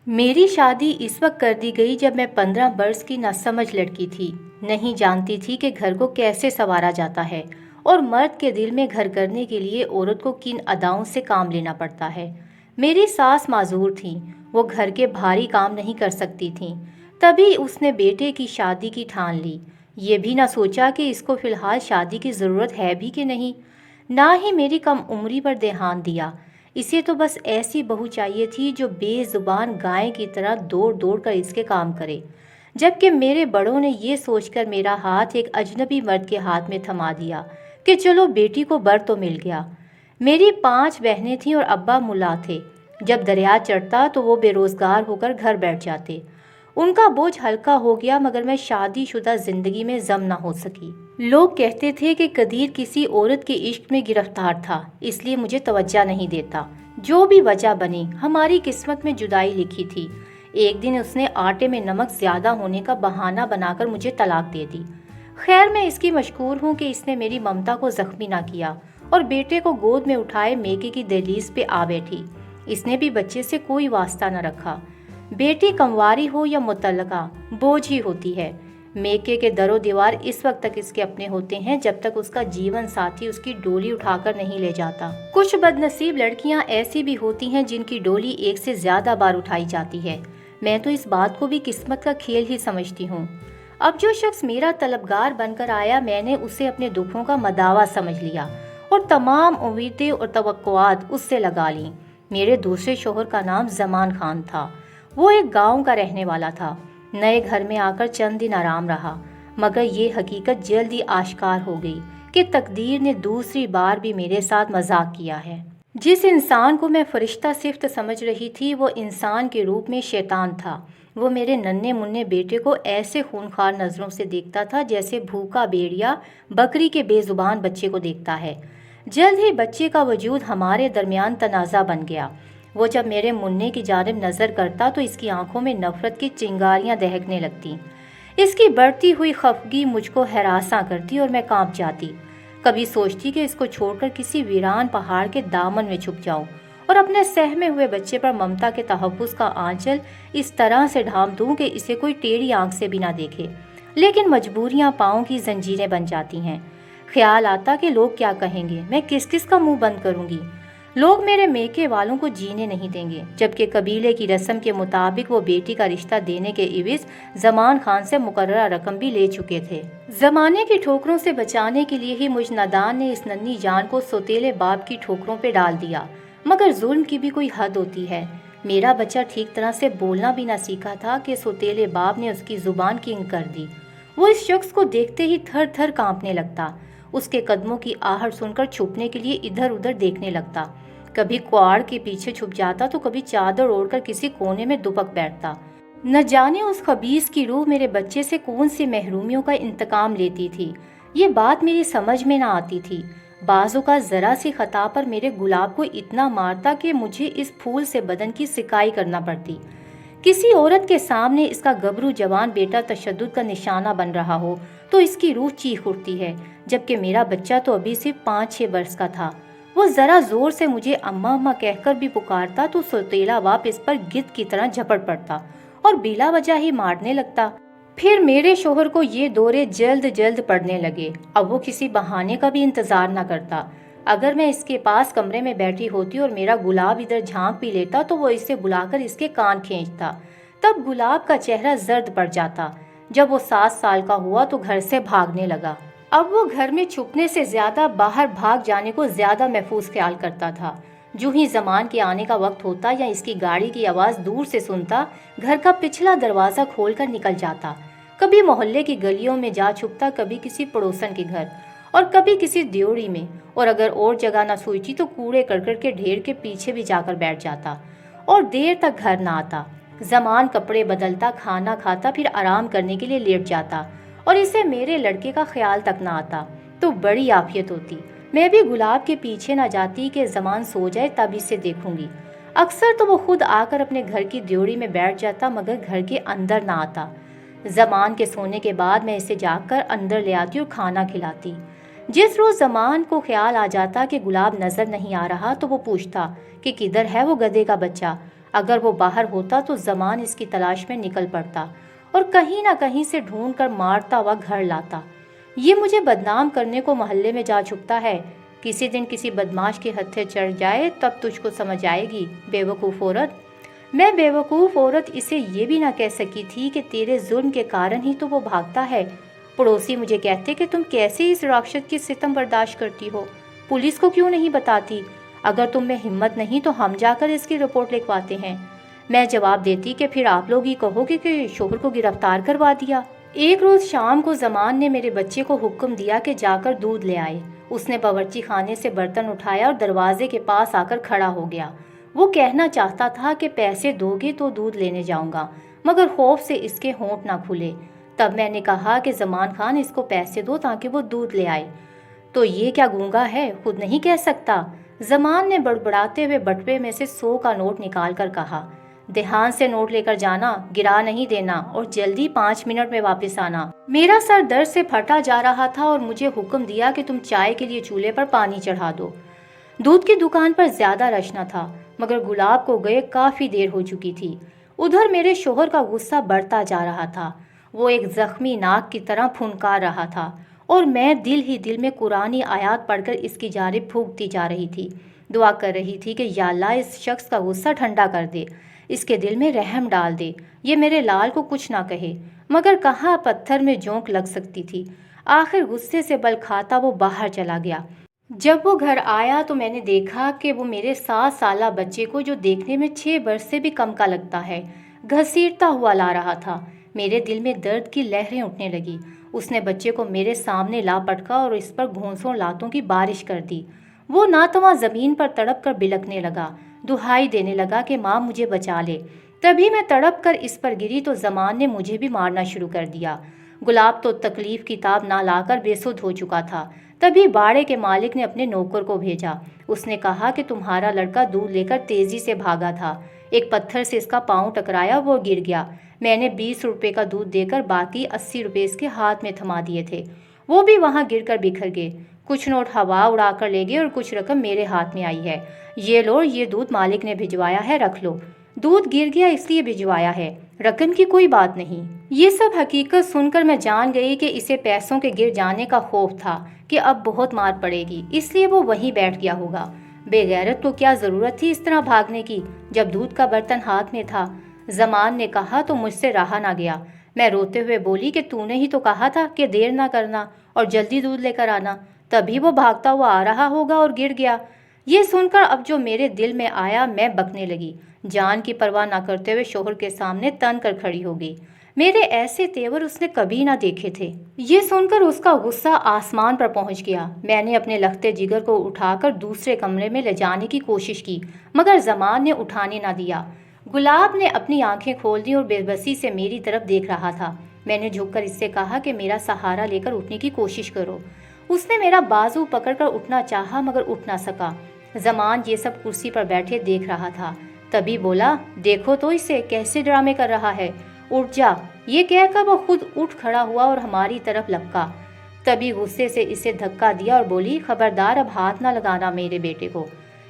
میری شادی اس وقت کر دی گئی جب میں 15 برس کی ناسمجھ لڑکی تھی۔ نہیں جانتی تھی کہ گھر کو کیسے سنوارا جاتا ہے اور مرد کے دل میں گھر کرنے کے لیے عورت کو کن اداؤں سے کام لینا پڑتا ہے۔ میری ساس معذور تھیں، وہ گھر کے بھاری کام نہیں کر سکتی تھیں، تبھی اس نے بیٹے کی شادی کی ٹھان لی۔ یہ بھی نہ سوچا کہ اس کو فی الحال شادی کی ضرورت ہے بھی کہ نہیں، نہ ہی میری کم عمری پر دھیان دیا۔ اسے تو بس ایسی بہو چاہیے تھی جو بے زبان گائے کی طرح دوڑ دوڑ کر اس کے کام کرے، جبکہ میرے بڑوں نے یہ سوچ کر میرا ہاتھ ایک اجنبی مرد کے ہاتھ میں تھما دیا کہ چلو بیٹی کو بر تو مل گیا۔ میری 5 بہنیں تھیں اور ابا ملا تھے۔ جب دریا چڑھتا تو وہ بے روزگار ہو کر گھر بیٹھ جاتے۔ ان کا بوجھ ہلکا ہو گیا، مگر میں شادی شدہ زندگی میں ضم نہ ہو سکی۔ لوگ کہتے تھے کہ قدیر کسی عورت کے عشق میں گرفتار تھا، اس لیے مجھے توجہ نہیں دیتا۔ جو بھی وجہ بنی، ہماری قسمت میں جدائی لکھی تھی۔ ایک دن اس نے آٹے میں نمک زیادہ ہونے کا بہانہ بنا کر مجھے طلاق دے دی۔ خیر میں اس کی مشکور ہوں کہ اس نے میری ممتا کو زخمی نہ کیا اور بیٹے کو گود میں اٹھائے میکے کی دہلیز پہ آ بیٹھی۔ اس نے بھی بچے سے کوئی واسطہ نہ رکھا۔ بیٹی کنواری ہو یا مطلقہ، بوجھ ہی ہوتی ہے۔ میکے کے در و دیوار اس وقت تک اس کے اپنے ہوتے ہیں جب تک اس کا جیون ساتھی اس کی ڈولی اٹھا کر نہیں لے جاتا۔ کچھ بد نصیب لڑکیاں ایسی بھی ہوتی ہیں جن کی ڈولی ایک سے زیادہ بار اٹھائی جاتی ہے۔ میں تو اس بات کو بھی قسمت کا کھیل ہی سمجھتی ہوں۔ اب جو شخص میرا طلبگار بن کر آیا، میں نے اسے اپنے دکھوں کا مداوا سمجھ لیا اور تمام امیدیں اور توقعات اس سے لگا لیں۔ میرے دوسرے شوہر کا نام زمان خان تھا۔ وہ ایک گاؤں کا رہنے والا تھا۔ نئے گھر میں آ کر چند دن آرام رہا، مگر یہ حقیقت جلد ہی آشکار ہو گئی کہ تقدیر نے دوسری بار بھی میرے ساتھ مذاق کیا ہے۔ جس انسان کو میں فرشتہ صفت سمجھ رہی تھی، وہ انسان کے روپ میں شیطان تھا۔ وہ میرے ننھے منھے بیٹے کو ایسے خونخوار نظروں سے دیکھتا تھا جیسے بھوکا بھیڑیا بکری کے بے زبان بچے کو دیکھتا ہے۔ جلد ہی بچے کا وجود ہمارے درمیان تنازع بن گیا۔ وہ جب میرے منّے کی جانب نظر کرتا تو اس کی آنکھوں میں نفرت کی چنگاریاں دہکنے لگتی۔ اس کی بڑھتی ہوئی خفگی مجھ کو ہراساں کرتی اور میں کانپ جاتی۔ کبھی سوچتی کہ اس کو چھوڑ کر کسی ویران پہاڑ کے دامن میں چھپ جاؤں اور اپنے سہمے ہوئے بچے پر ممتا کے تحفظ کا آنچل اس طرح سے ڈھانپ دوں کہ اسے کوئی ٹیڑھی آنکھ سے بھی نہ دیکھے، لیکن مجبوریاں پاؤں کی زنجیریں بن جاتی ہیں۔ خیال آتا کہ لوگ کیا کہیں گے، میں کس کس کا منہ بند کروں گی۔ لوگ میرے میکے والوں کو جینے نہیں دیں گے، جبکہ قبیلے کی رسم کے مطابق وہ بیٹی کا رشتہ دینے کے عوض زمان خان سے مقررہ رقم بھی لے چکے تھے۔ زمانے کی ٹھوکروں سے بچانے کے لیے ہی مجھ نادان نے اس ننھی جان کو سوتیلے باپ کی ٹھوکروں پہ ڈال دیا، مگر ظلم کی بھی کوئی حد ہوتی ہے۔ میرا بچہ ٹھیک طرح سے بولنا بھی نہ سیکھا تھا کہ سوتیلے باپ نے اس کی زبان کنگ کر دی۔ وہ اس شخص کو دیکھتے ہی تھر تھر کانپنے لگتا، اس کے قدموں کی آہٹ سن کر چھپنے کے لیے ادھر ادھر دیکھنے لگتا۔ کبھی کوڑ کے پیچھے چھپ جاتا تو کبھی چادر اوڑھ کر کسی کونے میں دبک بیٹھتا۔ نہ جانے اس خبیث کی روح میرے بچے سے کون سی محرومیوں کا انتقام لیتی تھی۔ یہ بات میری سمجھ میں نہ آتی تھی۔ بعض اوقات ذرا سی خطا پر میرے گلاب کو اتنا مارتا کہ مجھے اس پھول سے بدن کی سکائی کرنا پڑتی۔ کسی عورت کے سامنے اس کا گبرو جوان بیٹا تشدد کا نشانہ بن رہا ہو تو اس کی روح چیخ اٹھتی ہے، جبکہ میرا بچہ تو ابھی صرف 5-6 برس کا تھا۔ وہ ذرا زور سے مجھے اماں اماں کہہ کر بھی پکارتا تو سوتیلا باپ اس پر گدھ کی طرح جھپٹ پڑتا اور بلا وجہ ہی مارنے لگتا۔ پھر میرے شوہر کو یہ دورے جلد جلد پڑنے لگے۔ اب وہ کسی بہانے کا بھی انتظار نہ کرتا۔ اگر میں اس کے پاس کمرے میں بیٹھی ہوتی اور میرا گلاب ادھر جھانک بھی لیتا تو وہ اسے بلا کر اس کے کان کھینچتا۔ تب گلاب کا چہرہ زرد پڑ جاتا۔ جب وہ 7 سال کا ہوا تو گھر سے بھاگنے لگا۔ اب وہ گھر میں چھپنے سے زیادہ باہر بھاگ جانے کو زیادہ محفوظ خیال کرتا تھا۔ جو ہی زمان کے آنے کا وقت ہوتا یا اس کی گاڑی کی آواز دور سے سنتا، گھر کا پچھلا دروازہ کھول کر نکل جاتا۔ کبھی محلے کی گلیوں میں جا چھپتا، کبھی کسی پڑوسن کے گھر اور کبھی کسی دیوڑی میں، اور اگر اور جگہ نہ سوچی تو کوڑے کرکٹ کے ڈھیر کے پیچھے بھی جا کر بیٹھ جاتا اور دیر تک گھر نہ آتا۔ زمان کپڑے بدلتا، کھانا کھاتا، پھر آرام کرنے کے لیے لیٹ جاتا اور اسے میرے لڑکے کا خیال تک نہ آتا تو بڑی عافیت ہوتی۔ میں بھی گلاب کے پیچھے نہ جاتی کہ زمان سو جائے تب اسے دیکھوں گی۔ اکثر تو وہ خود آ کر اپنے گھر کی دیوڑی میں بیٹھ جاتا، مگر گھر کے اندر نہ آتا۔ زمان کے سونے کے بعد میں اسے جاگ کر اندر لے آتی اور کھانا کھلاتی۔ جس روز زمان کو خیال آ جاتا کہ گلاب نظر نہیں آ رہا تو وہ پوچھتا کہ کدھر ہے وہ گدھے کا بچہ۔ اگر وہ باہر ہوتا تو زمان اس کی تلاش میں نکل پڑتا اور کہیں نہ کہیں سے ڈھونڈ کر مارتا ہوا گھر لاتا۔ یہ مجھے بدنام کرنے کو محلے میں جا چھپتا ہے۔ کسی دن کسی بدماش کے ہتھے چڑھ جائے تب تجھ کو سمجھ آئے گی، بیوقوف عورت۔ میں بیوقوف عورت اسے یہ بھی نہ کہہ سکی تھی کہ تیرے ظلم کے کارن ہی تو وہ بھاگتا ہے۔ پڑوسی مجھے کہتے کہ تم کیسے اس راکشس کی ستم برداشت کرتی ہو، پولیس کو کیوں نہیں بتاتی؟ اگر تم میں ہمت نہیں تو ہم جا کر اس کی رپورٹ لکھواتے ہیں۔ میں جواب دیتی کہ پھر آپ لوگ ہی کہو گے کہ شوہر کو گرفتار کروا دیا۔ ایک روز شام کو زمان نے میرے بچے کو حکم دیا کہ جا کر دودھ لے آئے۔ اس نے باورچی خانے سے برتن اٹھایا اور دروازے کے پاس آ کر کھڑا ہو گیا۔ وہ کہنا چاہتا تھا کہ پیسے دو گے تو دودھ لینے جاؤں گا، مگر خوف سے اس کے ہونٹ نہ کھلے۔ تب میں نے کہا کہ زمان خان اس کو پیسے دو تاکہ وہ دودھ لے آئے۔ تو یہ کیا گونگا ہے، خود نہیں کہہ سکتا؟ زمان نے بڑبڑاتے ہوئے بٹوے میں سے 100 کا نوٹ نکال کر کہا، دھیان سے نوٹ لے کر جانا، گرا نہیں دینا، اور جلدی 5 منٹ میں واپس آنا۔ میرا سر درد سے پھٹا جا رہا تھا اور مجھے حکم دیا کہ تم چائے کے لیے چولہے پر پانی چڑھا دو۔ دودھ کی دکان پر زیادہ رش نہ تھا، مگر گلاب کو گئے کافی دیر ہو چکی تھی۔ ادھر میرے شوہر کا غصہ بڑھتا جا رہا تھا۔ وہ ایک زخمی ناک کی طرح پھنکار رہا تھا اور میں دل ہی دل میں قرآنی آیات پڑھ کر اس کی جانب پھونکتی جا رہی تھی، دعا کر رہی تھی کہ یا اللہ اس شخص کا غصہ ٹھنڈا کر دے، اس کے دل میں رحم ڈال دے، یہ میرے لال کو کچھ نہ کہے۔ مگر کہاں پتھر میں جونک لگ سکتی تھی۔ آخر غصے سے بل کھاتا وہ باہر چلا گیا۔ جب وہ گھر آیا تو میں نے دیکھا کہ وہ میرے 7 سالہ بچے کو، جو دیکھنے میں 6 برس سے بھی کم کا لگتا ہے، گھسیٹتا ہوا لا رہا تھا۔ میرے دل میں درد کی لہریں اٹھنے لگی۔ اس نے بچے کو میرے سامنے لا پٹکا اور اس پر گھونسوں لاتوں کی بارش کر دی۔ وہ ناتواں زمین پر تڑپ کر بلکنے لگا، دہائی دینے لگا کہ ماں مجھے بچا لے۔ تبھی میں تڑپ کر اس پر گری تو زمان نے مجھے بھی مارنا شروع کر دیا۔ گلاب تو تکلیف کی تاب نہ لا کر بے سدھ ہو چکا تھا۔ تبھی باڑے کے مالک نے اپنے نوکر کو بھیجا۔ اس نے کہا کہ تمہارا لڑکا دودھ لے کر تیزی سے بھاگا تھا، ایک پتھر سے اس کا پاؤں ٹکرایا، وہ گر گیا۔ میں نے 20 روپے کا دودھ دے کر باقی 80 روپے اس کے ہاتھ میں تھما دیے تھے، وہ بھی وہاں گر کر بکھر گئے۔ کچھ نوٹ ہوا اڑا کر لے گئے اور کچھ رقم میرے ہاتھ میں آئی ہے۔ یہ لو، یہ دودھ مالک نے بھجوایا ہے، رکھ لو۔ دودھ گر گیا اس لیے بھجوایا ہے، رقم کی کوئی بات نہیں۔ یہ سب حقیقت سن کر میں جان گئی کہ اسے پیسوں کے گر جانے کا خوف تھا کہ اب بہت مار پڑے گی، اس لیے وہ وہیں بیٹھ گیا ہوگا۔ بے غیرت کو کیا ضرورت تھی اس طرح بھاگنے کی جب دودھ کا برتن ہاتھ میں تھا؟ زمان نے کہا تو مجھ سے رہا نہ گیا۔ میں روتے ہوئے بولی کہ تو نے ہی تو کہا تھا کہ دیر نہ کرنا اور جلدی دودھ لے کر آنا، تبھی وہ بھاگتا ہوا آ رہا ہوگا اور گر گیا۔ یہ سن کر اب جو میرے دل میں آیا، میں بکنے لگی، جان کی پرواہ نہ کرتے ہوئے شوہر کے سامنے تن کر کھڑی ہو گئی۔ میرے ایسے تیور اس نے کبھی نہ دیکھے تھے۔ یہ سن کر اس کا غصہ آسمان پر پہنچ گیا۔ میں نے اپنے لختے جگر کو اٹھا کر دوسرے کمرے میں لے جانے کی کوشش کی، مگر زمان نے اٹھانے نہ دیا۔ گلاب نے اپنی آنکھیں کھول دی اور بے بسی سے میری طرف دیکھ رہا تھا۔ میں نے جھک کر اس سے کہا کہ میرا سہارا لے کر اٹھنے کی کوشش کرو۔ اس نے میرا بازو پکڑ کر اٹھنا چاہا مگر اٹھ نہ سکا۔ زمان یہ سب کرسی پر بیٹھے دیکھ رہا تھا، تبھی بولا، دیکھو تو اسے کیسے ڈرامے کر رہا ہے، اٹھ جا۔ یہ کہہ کر وہ خود اٹھ کھڑا ہوا اور ہماری طرف لپکا۔ تبھی غصے سے اسے دھکا دیا اور بولی، خبردار اب ہاتھ نہ لگانا میرے بیٹے کو۔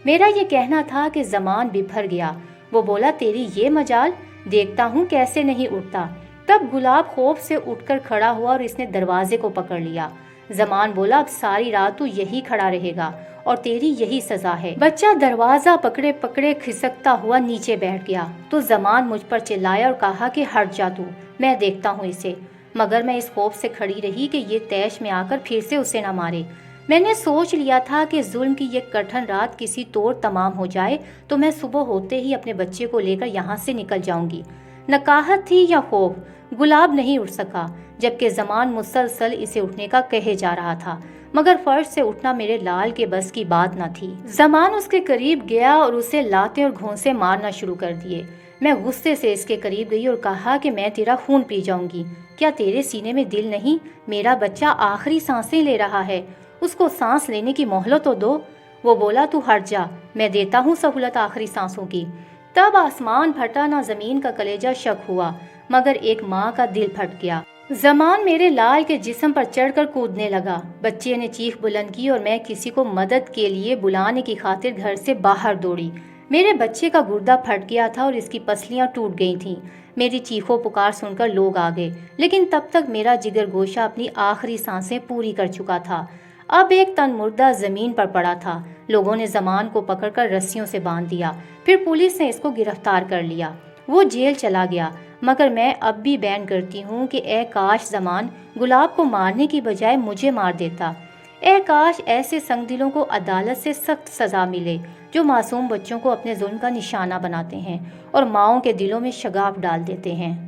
میرا یہ کہنا تھا کہ زمان ببھر گیا۔ وہ بولا، تیری یہ مجال، دیکھتا ہوں کیسے نہیں اٹھتا۔ تب گلاب خوف سے اٹھ کر کھڑا ہوا اور اس نے دروازے کو پکڑ لیا۔ زمان بولا، اب ساری رات تو یہی کھڑا رہے گا اور تیری یہی سزا ہے۔ بچہ دروازہ پکڑے پکڑے کھسکتا ہوا نیچے بیٹھ گیا تو زمان مجھ پر چلایا اور کہا کہ ہٹ جا تو، میں دیکھتا ہوں اسے۔ مگر میں اس خوف سے کھڑی رہی کہ یہ تیش میں آ کر پھر سے اسے نہ مارے۔ میں نے سوچ لیا تھا کہ ظلم کی یہ کٹھن رات کسی طور تمام ہو جائے تو میں صبح ہوتے ہی اپنے بچے کو لے کر یہاں سے نکل جاؤں گی۔ نکاہت تھی یا خوف، گلاب نہیں اٹھ سکا، جبکہ زمان مسلسل اسے اٹھنے کا کہے جا رہا تھا، مگر فرش سے اٹھنا میرے لال کے بس کی بات نہ تھی۔ زمان اس کے قریب گیا اور اسے لاتے اور گھونسے مارنا شروع کر دیے۔ میں غصے سے اس کے قریب گئی اور کہا کہ میں تیرا خون پی جاؤں گی، کیا تیرے سینے میں دل نہیں؟ میرا بچہ آخری سانسیں لے رہا ہے، اس کو سانس لینے کی مہلت تو دو۔ وہ بولا، تو ہٹ جا، میں دیتا ہوں سہولت آخری سانسوں کی۔ تب آسمان پھٹا، نہ زمین کا کلیجہ شک ہوا، مگر ایک ماں کا دل پھٹ گیا۔ زمان میرے لال کے جسم پر چڑھ کر کودنے لگا۔ بچے نے چیخ بلند کی اور میں کسی کو مدد کے لیے بلانے کی خاطر گھر سے باہر دوڑی۔ میرے بچے کا گردہ پھٹ گیا تھا اور اس کی پسلیاں ٹوٹ گئی تھیں۔ میری چیخو پکار سن کر لوگ آ گئے، لیکن تب تک میرا جگر گوشہ اپنی آخری سانسیں پوری کر چکا تھا۔ اب ایک تن مردہ زمین پر پڑا تھا۔ لوگوں نے زمان کو پکڑ کر رسیوں سے باندھ دیا، پھر پولیس نے اس کو گرفتار کر لیا۔ وہ جیل چلا گیا، مگر میں اب بھی بیان کرتی ہوں کہ اے کاش زمان گلاب کو مارنے کی بجائے مجھے مار دیتا۔ اے کاش ایسے سنگ دلوں کو عدالت سے سخت سزا ملے جو معصوم بچوں کو اپنے ظلم کا نشانہ بناتے ہیں اور ماؤں کے دلوں میں شگاف ڈال دیتے ہیں۔